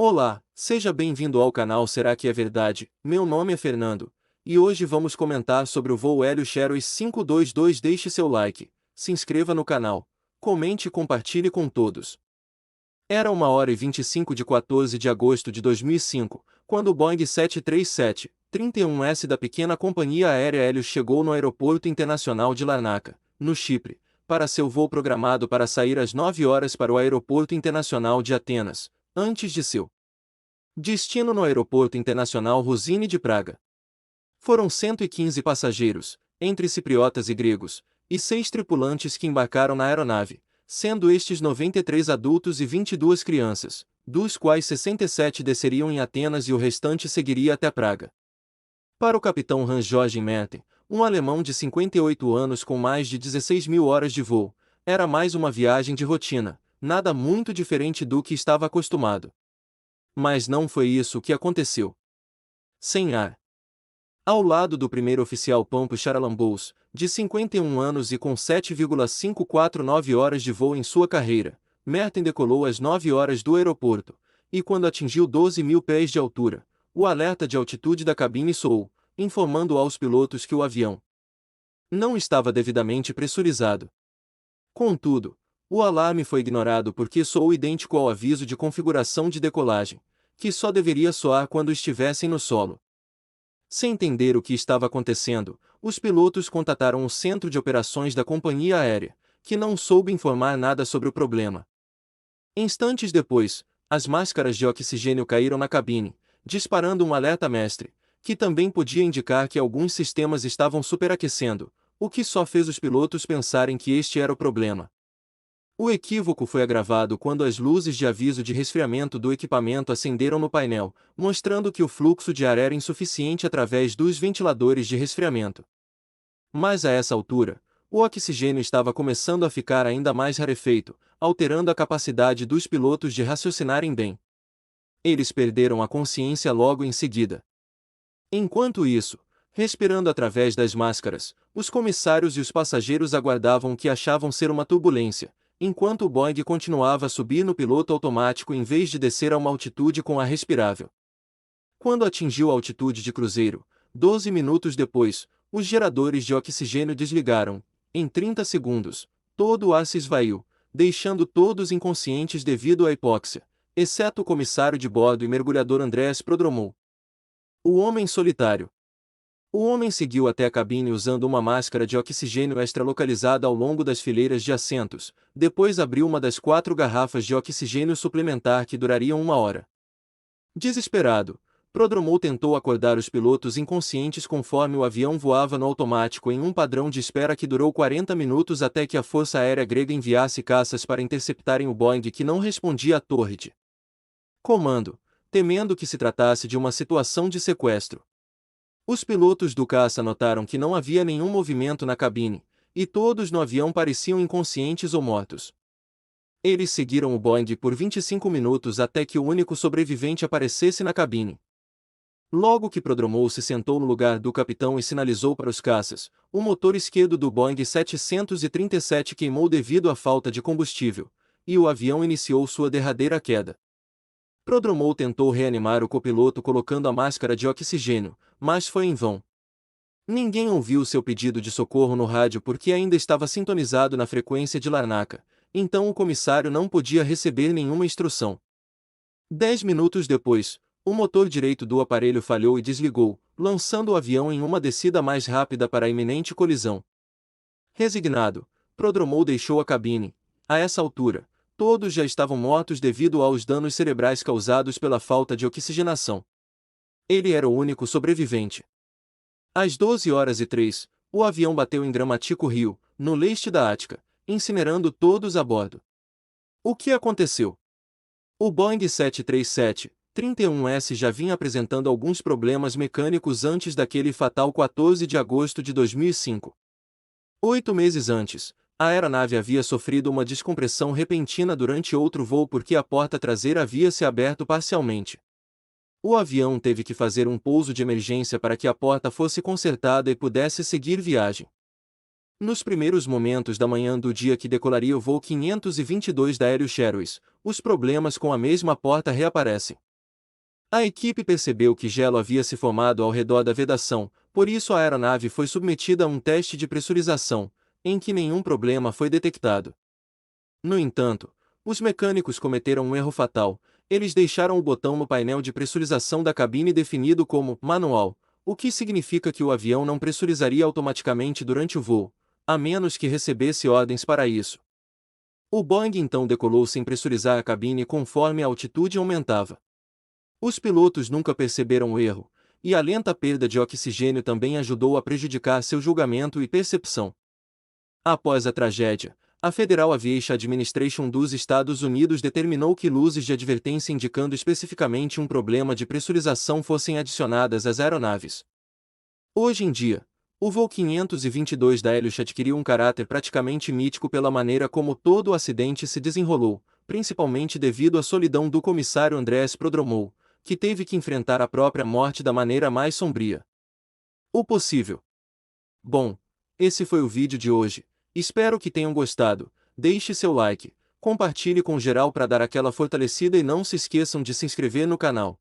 Olá, seja bem-vindo ao canal Será que é Verdade? Meu nome é Fernando, e hoje vamos comentar sobre o voo Hélio Sherry 522. Deixe seu like, se inscreva no canal, comente e compartilhe com todos. Era 1h25 de 14 de agosto de 2005, quando o Boeing 737-31S da pequena companhia aérea Helios chegou no Aeroporto Internacional de Larnaca, no Chipre, para seu voo programado para sair às 9 horas para o Aeroporto Internacional de Atenas, antes de seu destino no Aeroporto Internacional Rossini de Praga. Foram 115 passageiros, entre cipriotas e gregos, e 6 tripulantes que embarcaram na aeronave, sendo estes 93 adultos e 22 crianças, dos quais 67 desceriam em Atenas e o restante seguiria até Praga. Para o capitão Hans-Joachim Merten, um alemão de 58 anos com mais de 16 mil horas de voo, era mais uma viagem de rotina, nada muito diferente do que estava acostumado. Mas não foi isso que aconteceu. Sem ar. Ao lado do primeiro oficial Pampo Charalambous, de 51 anos e com 7,549 horas de voo em sua carreira, Merten decolou às 9 horas do aeroporto, e quando atingiu 12 mil pés de altura, o alerta de altitude da cabine soou, informando aos pilotos que o avião não estava devidamente pressurizado. Contudo, o alarme foi ignorado porque soou idêntico ao aviso de configuração de decolagem, que só deveria soar quando estivessem no solo. Sem entender o que estava acontecendo, os pilotos contataram o centro de operações da companhia aérea, que não soube informar nada sobre o problema. Instantes depois, as máscaras de oxigênio caíram na cabine, disparando um alerta mestre, que também podia indicar que alguns sistemas estavam superaquecendo, o que só fez os pilotos pensarem que este era o problema. O equívoco foi agravado quando as luzes de aviso de resfriamento do equipamento acenderam no painel, mostrando que o fluxo de ar era insuficiente através dos ventiladores de resfriamento. Mas a essa altura, o oxigênio estava começando a ficar ainda mais rarefeito, alterando a capacidade dos pilotos de raciocinarem bem. Eles perderam a consciência logo em seguida. Enquanto isso, respirando através das máscaras, os comissários e os passageiros aguardavam o que achavam ser uma turbulência, enquanto o Boeing continuava a subir no piloto automático em vez de descer a uma altitude com ar respirável. Quando atingiu a altitude de cruzeiro, 12 minutos depois, os geradores de oxigênio desligaram. Em 30 segundos, todo o ar se esvaiu, deixando todos inconscientes devido à hipóxia, exceto o comissário de bordo e mergulhador Andrés Prodromou. O homem solitário. O homem seguiu até a cabine usando uma máscara de oxigênio extra localizada ao longo das fileiras de assentos, depois abriu uma das 4 garrafas de oxigênio suplementar que durariam 1 hora. Desesperado, Prodromou tentou acordar os pilotos inconscientes conforme o avião voava no automático em um padrão de espera que durou 40 minutos até que a Força Aérea Grega enviasse caças para interceptarem o Boeing que não respondia à torre de comando, temendo que se tratasse de uma situação de sequestro. Os pilotos do caça notaram que não havia nenhum movimento na cabine, e todos no avião pareciam inconscientes ou mortos. Eles seguiram o Boeing por 25 minutos até que o único sobrevivente aparecesse na cabine. Logo que Prodromou se sentou no lugar do capitão e sinalizou para os caças, o motor esquerdo do Boeing 737 queimou devido à falta de combustível, e o avião iniciou sua derradeira queda. Prodromou tentou reanimar o copiloto colocando a máscara de oxigênio, mas foi em vão. Ninguém ouviu seu pedido de socorro no rádio porque ainda estava sintonizado na frequência de Larnaca, então o comissário não podia receber nenhuma instrução. 10 minutos depois, o motor direito do aparelho falhou e desligou, lançando o avião em uma descida mais rápida para a iminente colisão. Resignado, Prodromou deixou a cabine. A essa altura, todos já estavam mortos devido aos danos cerebrais causados pela falta de oxigenação. Ele era o único sobrevivente. Às 12h03, o avião bateu em Gramático Rio, no leste da Ática, incinerando todos a bordo. O que aconteceu? O Boeing 737-31S já vinha apresentando alguns problemas mecânicos antes daquele fatal 14 de agosto de 2005. 8 meses antes, a aeronave havia sofrido uma descompressão repentina durante outro voo porque a porta traseira havia se aberto parcialmente. O avião teve que fazer um pouso de emergência para que a porta fosse consertada e pudesse seguir viagem. Nos primeiros momentos da manhã do dia que decolaria o voo 522 da Helios Airways, os problemas com a mesma porta reaparecem. A equipe percebeu que gelo havia se formado ao redor da vedação, por isso a aeronave foi submetida a um teste de pressurização, em que nenhum problema foi detectado. No entanto, os mecânicos cometeram um erro fatal. Eles deixaram o botão no painel de pressurização da cabine definido como manual, o que significa que o avião não pressurizaria automaticamente durante o voo, a menos que recebesse ordens para isso. O Boeing então decolou sem pressurizar a cabine conforme a altitude aumentava. Os pilotos nunca perceberam o erro, e a lenta perda de oxigênio também ajudou a prejudicar seu julgamento e percepção. Após a tragédia, a Federal Aviation Administration dos Estados Unidos determinou que luzes de advertência indicando especificamente um problema de pressurização fossem adicionadas às aeronaves. Hoje em dia, o voo 522 da Helios adquiriu um caráter praticamente mítico pela maneira como todo o acidente se desenrolou, principalmente devido à solidão do comissário Andrés Prodromou, que teve que enfrentar a própria morte da maneira mais sombria o possível. Bom, esse foi o vídeo de hoje. Espero que tenham gostado. Deixe seu like, compartilhe com geral para dar aquela fortalecida e não se esqueçam de se inscrever no canal.